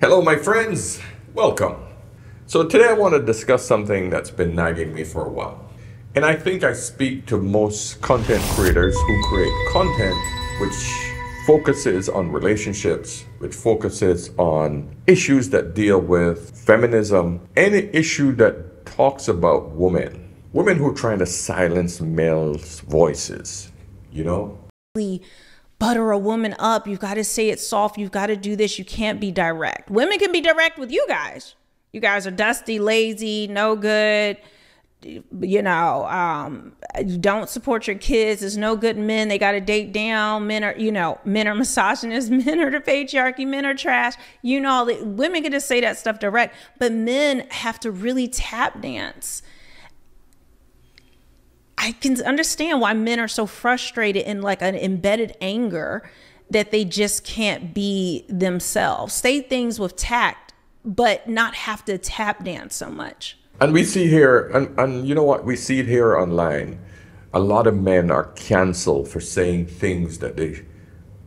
Hello, my friends. Welcome. So today I want to discuss something that's been nagging me for a while. And I think I speak to most content creators who create content which focuses on relationships, which focuses on issues that deal with feminism, any issue that talks about women who are trying to silence males' voices, you know? Butter a woman up. You've got to say it soft. You've got to do this. You can't be direct. Women can be direct with you guys. You guys are dusty, lazy, no good. You don't support your kids. There's no good men. They got to date down. Men are misogynists. Men are the patriarchy. Men are trash. Women get to say that stuff direct, but men have to really tap dance. I can understand why men are so frustrated in like an embedded anger that they just can't be themselves. Say things with tact, but not have to tap dance so much. And we see here, and you know what? We see it here online. A lot of men are canceled for saying things that they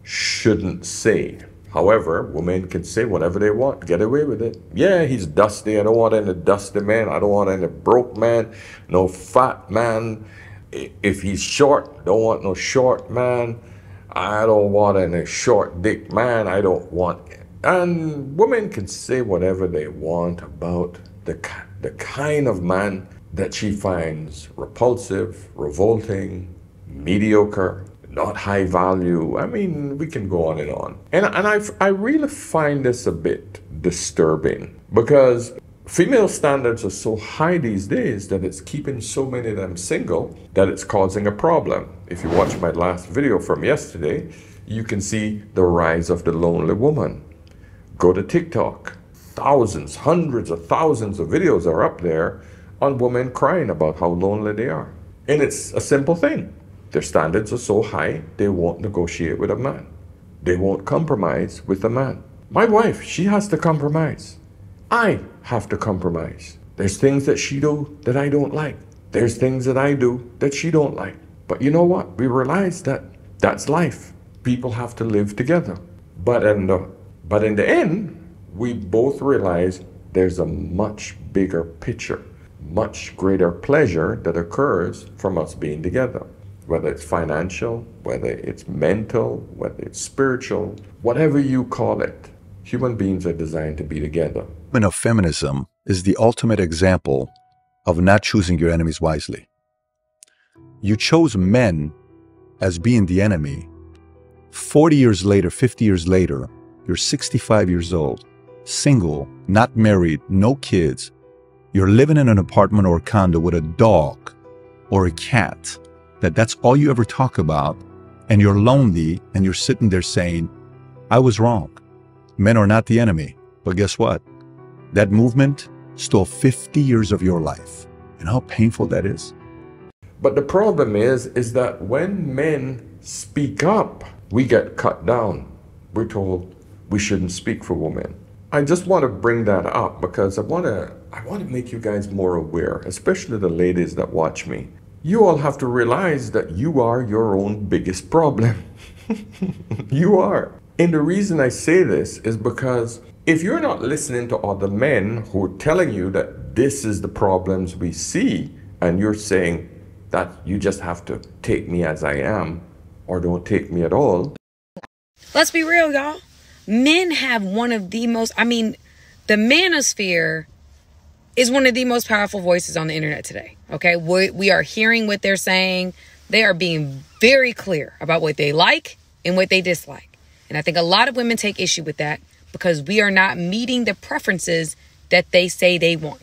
shouldn't say. However, women can say whatever they want, get away with it. Yeah, he's dusty. I don't want any dusty man. I don't want any broke man, no fat man. If he's short, don't want no short man. I don't want any short dick man. I don't want it. And women can say whatever they want about the kind of man that she finds repulsive, revolting, mediocre, not high value. I mean, we can go on and on. And I really find this a bit disturbing because female standards are so high these days that it's keeping so many of them single that it's causing a problem. If you watch my last video from yesterday, you can see the rise of the lonely woman. Go to TikTok. Thousands, hundreds of thousands of videos are up there on women crying about how lonely they are. And it's a simple thing. Their standards are so high, they won't negotiate with a man. They won't compromise with a man. My wife, she has to compromise. I have to compromise. There's things that she do that I don't like. There's things that I do that she don't like. But you know what? We realize that that's life. People have to live together. But in the end, we both realize there's a much bigger picture, much greater pleasure that occurs from us being together. Whether it's financial, whether it's mental, whether it's spiritual, whatever you call it, human beings are designed to be together. Of feminism is the ultimate example of not choosing your enemies wisely. You chose men as being the enemy. 40 years later, 50 years later, you're 65 years old, single, not married, no kids. You're living in an apartment or a condo with a dog or a cat. That's all you ever talk about. And you're lonely and you're sitting there saying, I was wrong. Men are not the enemy. But guess what? That movement stole 50 years of your life. And how painful that is. But the problem is that when men speak up, we get cut down. We're told we shouldn't speak for women. I just want to bring that up because I want to make you guys more aware, especially the ladies that watch me. You all have to realize that you are your own biggest problem. You are. And the reason I say this is because if you're not listening to other men who are telling you that this is the problems we see, and you're saying that you just have to take me as I am or don't take me at all. Let's be real, y'all. Men have one of the most, the manosphere is one of the most powerful voices on the internet today. Okay. We are hearing what they're saying. They are being very clear about what they like and what they dislike. And I think a lot of women take issue with that because we are not meeting the preferences that they say they want.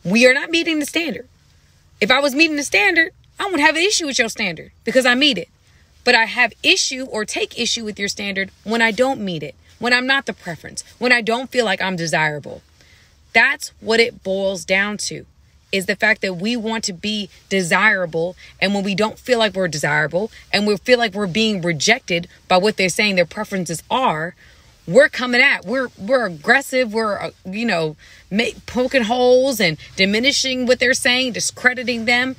We are not meeting the standard. If I was meeting the standard, I wouldn't have an issue with your standard because I meet it. But I have issue or take issue with your standard when I don't meet it, when I'm not the preference, when I don't feel like I'm desirable. That's what it boils down to, is the fact that we want to be desirable. And when we don't feel like we're desirable and we feel like we're being rejected by what they're saying their preferences are, we're coming at, we're aggressive. We're, poking holes and diminishing what they're saying, discrediting them.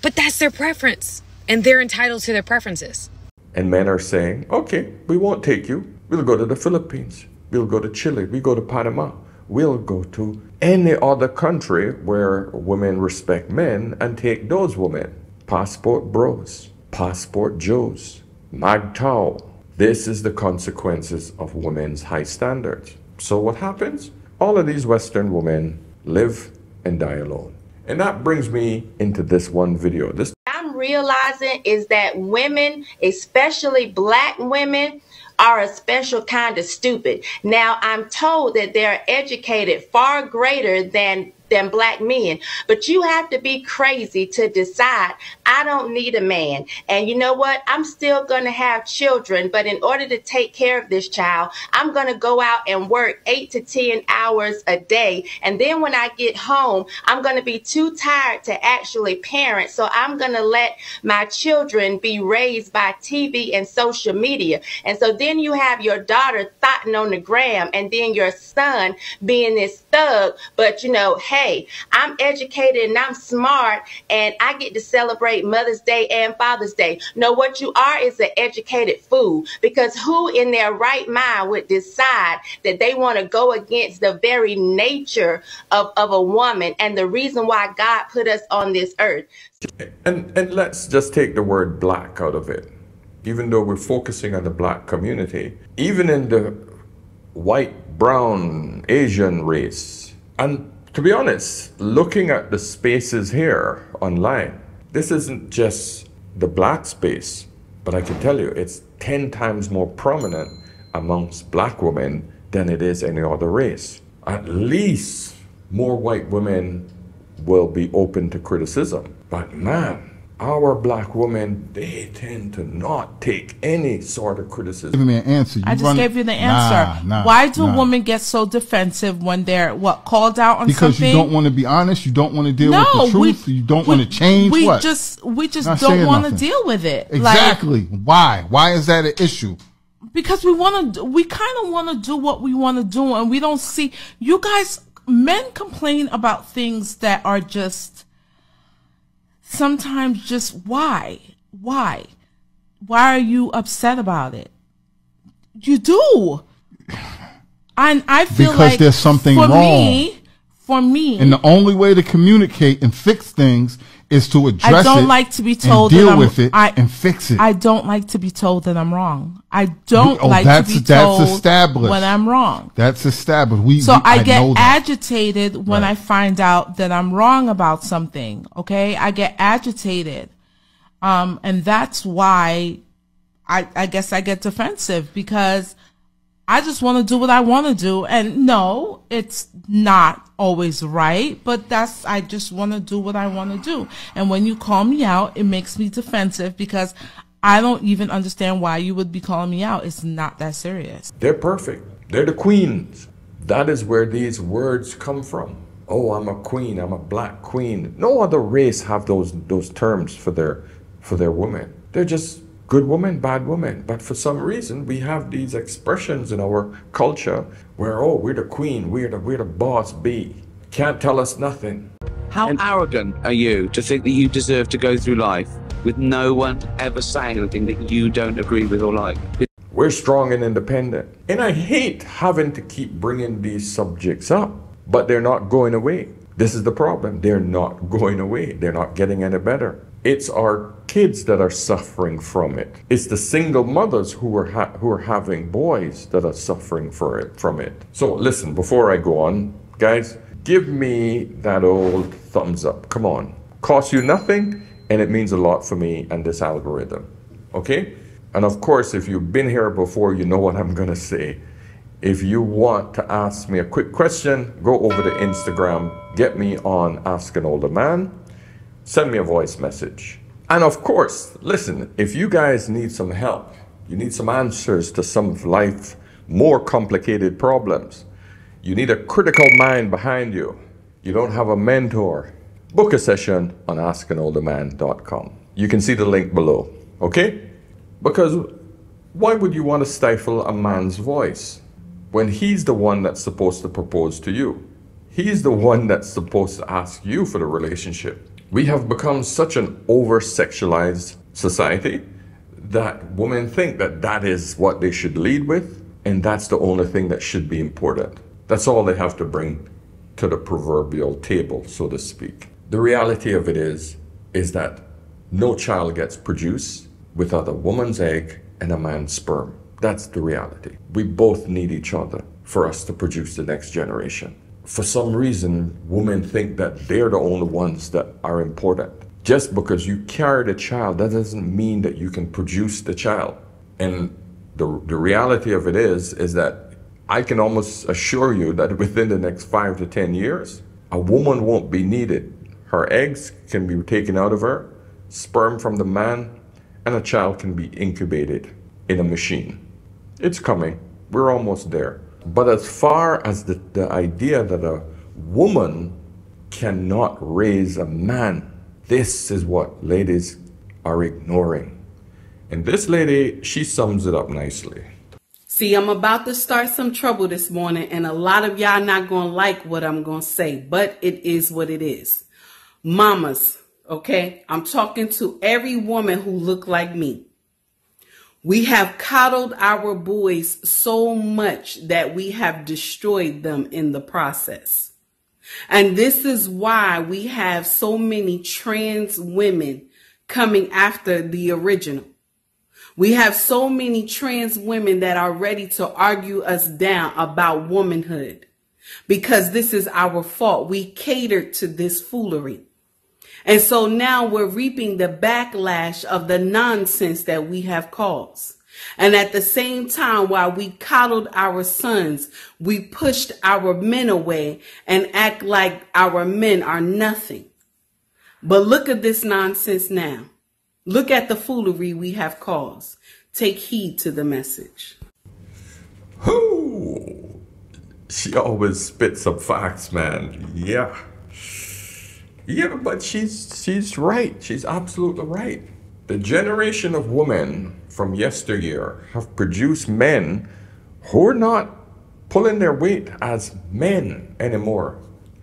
But that's their preference and they're entitled to their preferences. And men are saying, okay, we won't take you. We'll go to the Philippines. We'll go to Chile. We go to Panama. We'll go to any other country where women respect men and take those women. Passport bros, passport Joes, MGTOW. This is the consequences of women's high standards. So what happens? All of these Western women live and die alone. And that brings me into this one video. I'm realizing is that women, especially black women, are a special kind of stupid. Now, I'm told that they're educated far greater than black men, but you have to be crazy to decide, I don't need a man. And you know what? I'm still going to have children, but in order to take care of this child, I'm going to go out and work 8 to 10 hours a day. And then when I get home, I'm going to be too tired to actually parent. So I'm going to let my children be raised by TV and social media. And so then you have your daughter thotting on the gram, and then your son being this thug. But you know, hey, I'm educated and I'm smart, and I get to celebrate Mother's Day and Father's Day. No, what you are is an educated fool, because who in their right mind would decide that they want to go against the very nature of a woman and the reason why God put us on this earth? And let's just take the word black out of it. Even though we're focusing on the black community, even in the white, brown, Asian race, and to be honest, looking at the spaces here online, this isn't just the black space, but I can tell you it's 10 times more prominent amongst black women than it is any other race. At least more white women will be open to criticism. But man, our black women, they tend to not take any sort of criticism. Give me an answer. I just gave you the answer. Why do women get so defensive when they're called out on because something? You don't want to be honest. You don't want to deal with the truth. You don't want to change. We what? just don't want to deal with it. Exactly. Why? Why is that an issue? Because we kind of want to do what we want to do, and we don't see you guys. Men complain about things that are just. Sometimes just why are you upset about it? You do. And I feel because like there's something wrong. For me. And the only way to communicate and fix things is to address it. I don't like to be told and deal with it and fix it. I don't like to be told that I'm wrong. I don't like to be told when I'm wrong. That's established. I get agitated when I find out that I'm wrong about something. Okay, I get agitated, and that's why I guess I get defensive, because I just want to do what I want to do. And no, it's not always right, but I just want to do what I want to do. And when you call me out, it makes me defensive, because I don't even understand why you would be calling me out. It's not that serious. They're perfect. They're the queens. That is where these words come from. Oh, I'm a queen. I'm a black queen. No other race have those terms for their women. They're just good woman, bad woman. But for some reason, we have these expressions in our culture where, oh, we're the queen, we're the boss bee. Can't tell us nothing. How arrogant are you to think that you deserve to go through life with no one ever saying anything that you don't agree with or like? We're strong and independent. And I hate having to keep bringing these subjects up, but they're not going away. This is the problem. They're not going away. They're not getting any better. It's our kids that are suffering from it. It's the single mothers who are having boys that are suffering from it. So listen, before I go on, guys, give me that old thumbs up. Come on. Costs you nothing, and it means a lot for me and this algorithm. Okay? And of course, if you've been here before, you know what I'm going to say. If you want to ask me a quick question, go over to Instagram, get me on Ask an Older Man. Send me a voice message. And of course, listen, if you guys need some help, you need some answers to some of life's more complicated problems, you need a critical mind behind you, you don't have a mentor, book a session on askanolderman.com. You can see the link below, okay? Because why would you want to stifle a man's voice when he's the one that's supposed to propose to you? He's the one that's supposed to ask you for the relationship. We have become such an over-sexualized society that women think that that is what they should lead with. And that's the only thing that should be important. That's all they have to bring to the proverbial table, so to speak. The reality of it is that no child gets produced without a woman's egg and a man's sperm. That's the reality. We both need each other for us to produce the next generation. For some reason, women think that they're the only ones that are important. Just because you carry the child, that doesn't mean that you can produce the child. And the reality of it is that I can almost assure you that within the next 5 to 10 years, a woman won't be needed. Her eggs can be taken out of her, sperm from the man, and a child can be incubated in a machine. It's coming. We're almost there. But as far as the idea that a woman cannot raise a man, this is what ladies are ignoring. And this lady, she sums it up nicely. See, I'm about to start some trouble this morning, and a lot of y'all not going to like what I'm going to say, but it is what it is. Mamas, okay? I'm talking to every woman who look like me. We have coddled our boys so much that we have destroyed them in the process. And this is why we have so many trans women coming after the original. We have so many trans women that are ready to argue us down about womanhood because this is our fault. We catered to this foolery. And so now we're reaping the backlash of the nonsense that we have caused. And at the same time, while we coddled our sons, we pushed our men away and act like our men are nothing. But look at this nonsense now. Look at the foolery we have caused. Take heed to the message. Whoo! She always spits up facts, man. Yeah. Yeah, but she's right. She's absolutely right. The generation of women from yesteryear have produced men who are not pulling their weight as men anymore.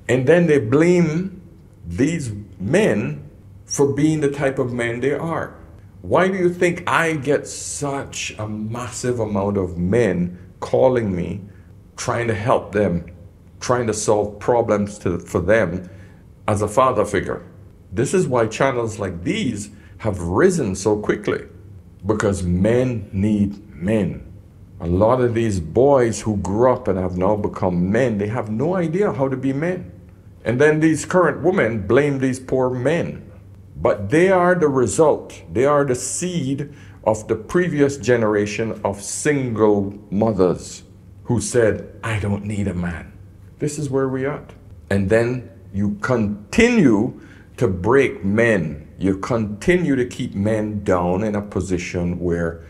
And then they blame these men for being the type of men they are. Why do you think I get such a massive amount of men calling me, trying to help them, trying to solve problems for them as a father figure? This is why channels like these have risen so quickly, because men need men. A lot of these boys who grew up and have now become men, they have no idea how to be men. And then these current women blame these poor men. But they are the result. They are the seed of the previous generation of single mothers who said, I don't need a man. This is where we are. And then you continue to break men. You continue to keep men down in a position where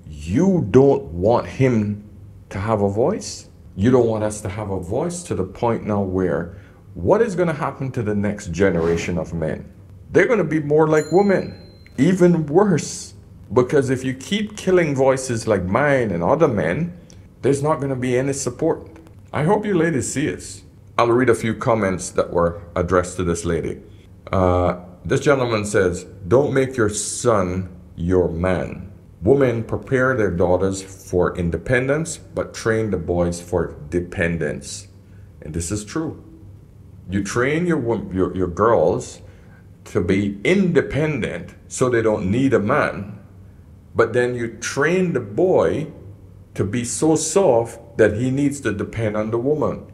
you don't want him to have a voice. You don't want us to have a voice, to the point now where what is going to happen to the next generation of men? They're going to be more like women, even worse. Because if you keep killing voices like mine and other men, there's not going to be any support. I hope you ladies see it. I'll read a few comments that were addressed to this lady. This gentleman says, don't make your son your man. Women prepare their daughters for independence, but train the boys for dependence. And this is true. You train your girls to be independent so they don't need a man, but then you train the boy to be so soft that he needs to depend on the woman.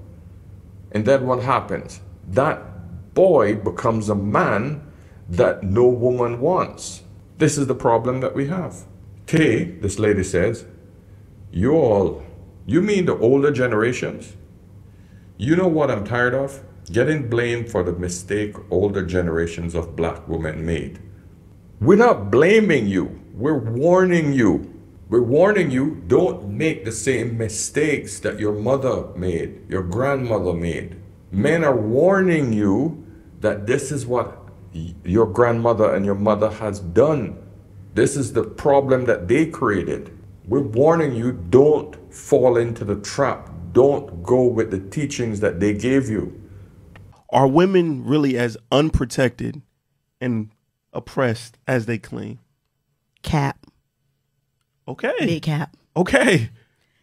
And then what happens? That boy becomes a man that no woman wants. This is the problem that we have. Tay, this lady says, you mean the older generations? You know what I'm tired of? Getting blamed for the mistake older generations of black women made. We're not blaming you. We're warning you. We're warning you, don't make the same mistakes that your mother made, your grandmother made. Men are warning you that this is what your grandmother and your mother has done. This is the problem that they created. We're warning you, don't fall into the trap. Don't go with the teachings that they gave you. Are women really as unprotected and oppressed as they claim? Cap. Okay. Big cap. Okay.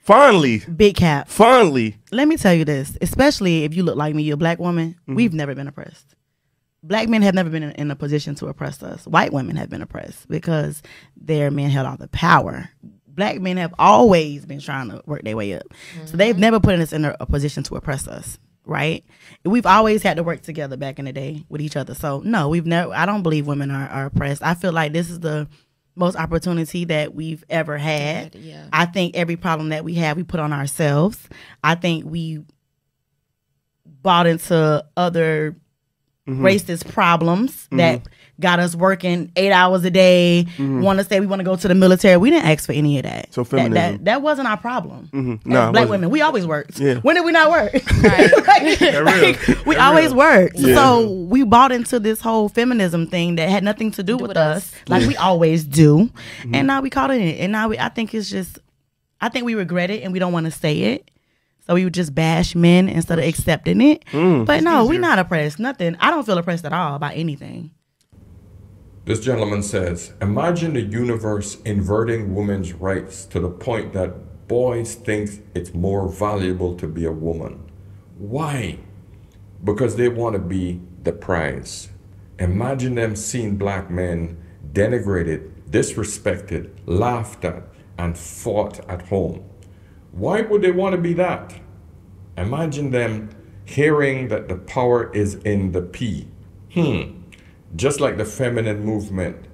Finally. Big cap. Finally. Let me tell you this, especially if you look like me, you're a black woman, we've never been oppressed. Black men have never been in a position to oppress us. White women have been oppressed because their men held all the power. Black men have always been trying to work their way up. So they've never put us in a position to oppress us, right? We've always had to work together back in the day with each other. So no, I don't believe women are oppressed. I feel like this is the most opportunity that we've ever had. Yeah. I think every problem that we have, we put on ourselves. I think we bought into other racist problems that got us working 8 hours a day, want to say we want to go to the military. We didn't ask for any of that. So feminism. That wasn't our problem. No, Black women, we always worked. Yeah. When did we not work? Real. We always worked. Yeah. So we bought into this whole feminism thing that had nothing to do with us, like we always do. And now we caught in it. And now I think we regret it and we don't want to say it. So we would just bash men instead of accepting it. But no, we're not oppressed. Nothing. I don't feel oppressed at all about anything. This gentleman says, imagine the universe inverting women's rights to the point that boys think it's more valuable to be a woman. Why? Because they want to be the prize. Imagine them seeing black men denigrated, disrespected, laughed at, and fought at home. Why would they want to be that? Imagine them hearing that the power is in the P. Just like the feminine movement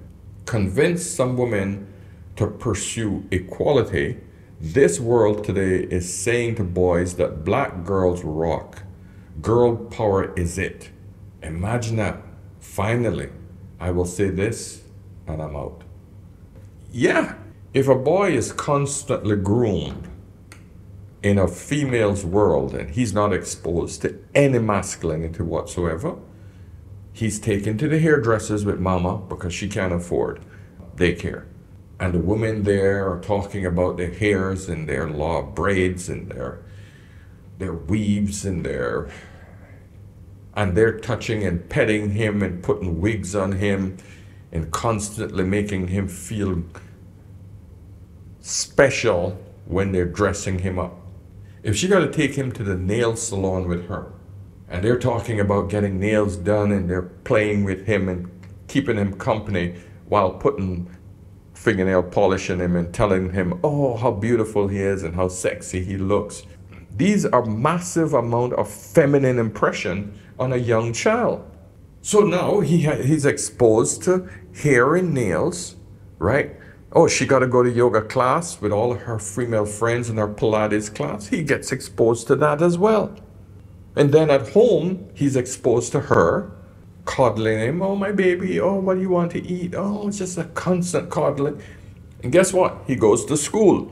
convinced some women to pursue equality, this world today is saying to boys that black girls rock. Girl power is it. Imagine that. Finally, I will say this and I'm out. Yeah, if a boy is constantly groomed in a female's world and he's not exposed to any masculinity whatsoever, he's taken to the hairdressers with mama because she can't afford daycare. And the women there are talking about their hairs and their law braids and their weaves and they're touching and petting him and putting wigs on him and constantly making him feel special when they're dressing him up. If she got to take him to the nail salon with her, and they're talking about getting nails done and they're playing with him and keeping him company while putting fingernail polish in him and telling him, oh, how beautiful he is and how sexy he looks. These are massive amount of feminine impression on a young child. So now he's exposed to hair and nails, right? Oh, she got to go to yoga class with all of her female friends in her Pilates class. He gets exposed to that as well. And then at home, he's exposed to her, coddling him. Oh, my baby. Oh, what do you want to eat? Oh, it's just a constant coddling. And guess what? He goes to school.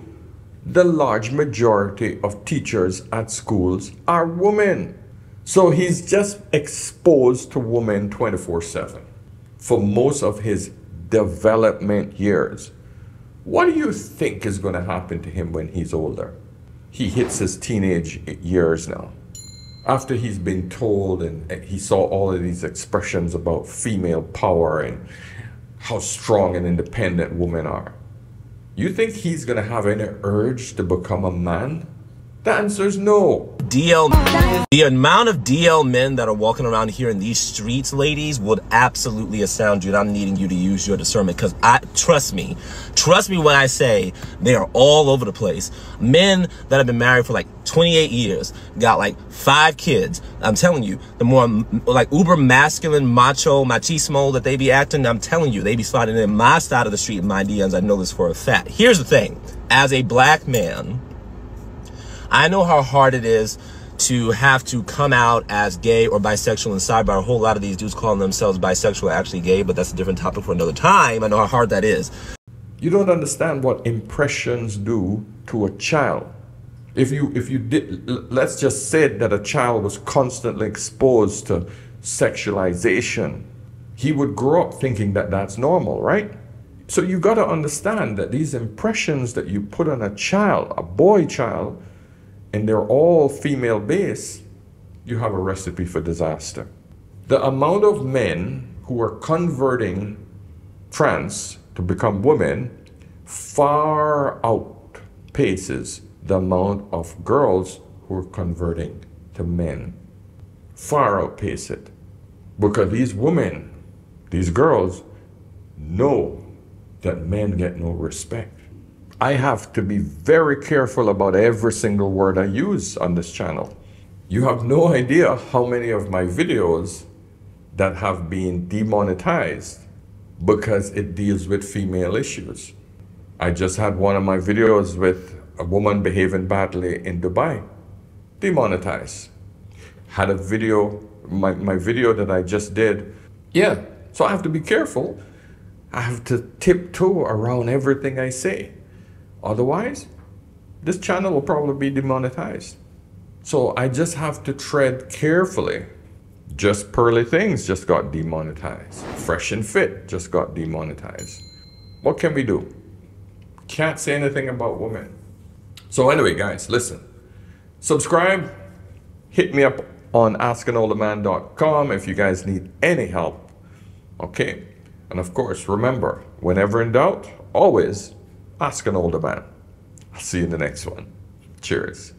The large majority of teachers at schools are women. So he's just exposed to women 24/7 for most of his development years. What do you think is going to happen to him when he's older? He hits his teenage years now. After he's been told and he saw all of these expressions about female power and how strong and independent women are. You think he's going to have any urge to become a man? The answer is no. The amount of DL men that are walking around here in these streets, ladies, would absolutely astound you. And I'm needing you to use your discernment because trust me when I say they are all over the place. Men that have been married for like 28 years, got like 5 kids. I'm telling you, the more like uber masculine, macho, machismo that they be acting, I'm telling you, they be sliding in my side of the street in my DMs. I know this for a fact. Here's the thing. As a black man, I know how hard it is to have to come out as gay or bisexual. And sidebar, a whole lot of these dudes calling themselves bisexual are actually gay, but that's a different topic for another time. I know how hard that is. You don't understand what impressions do to a child. If you did, let's just say that a child was constantly exposed to sexualization, he would grow up thinking that that's normal, right? So you got to understand that these impressions that you put on a child, a boy child, and they're all female based, you have a recipe for disaster. The amount of men who are converting trans to become women far outpaces the amount of girls who are converting to men. Far outpace it. Because these women, these girls, know that men get no respect. I have to be very careful about every single word I use on this channel. You have no idea how many of my videos that have been demonetized because it deals with female issues. I just had one of my videos with a woman behaving badly in Dubai, demonetized. Had a video, my video that I just did. Yeah, so I have to be careful. I have to tiptoe around everything I say. Otherwise, this channel will probably be demonetized. So I just have to tread carefully. Just Pearly Things just got demonetized. Fresh and Fit just got demonetized. What can we do? Can't say anything about women. So anyway, guys, listen. Subscribe. Hit me up on askanolderman.com if you guys need any help. Okay? And of course, remember, whenever in doubt, always ask an older man. I'll see you in the next one. Cheers.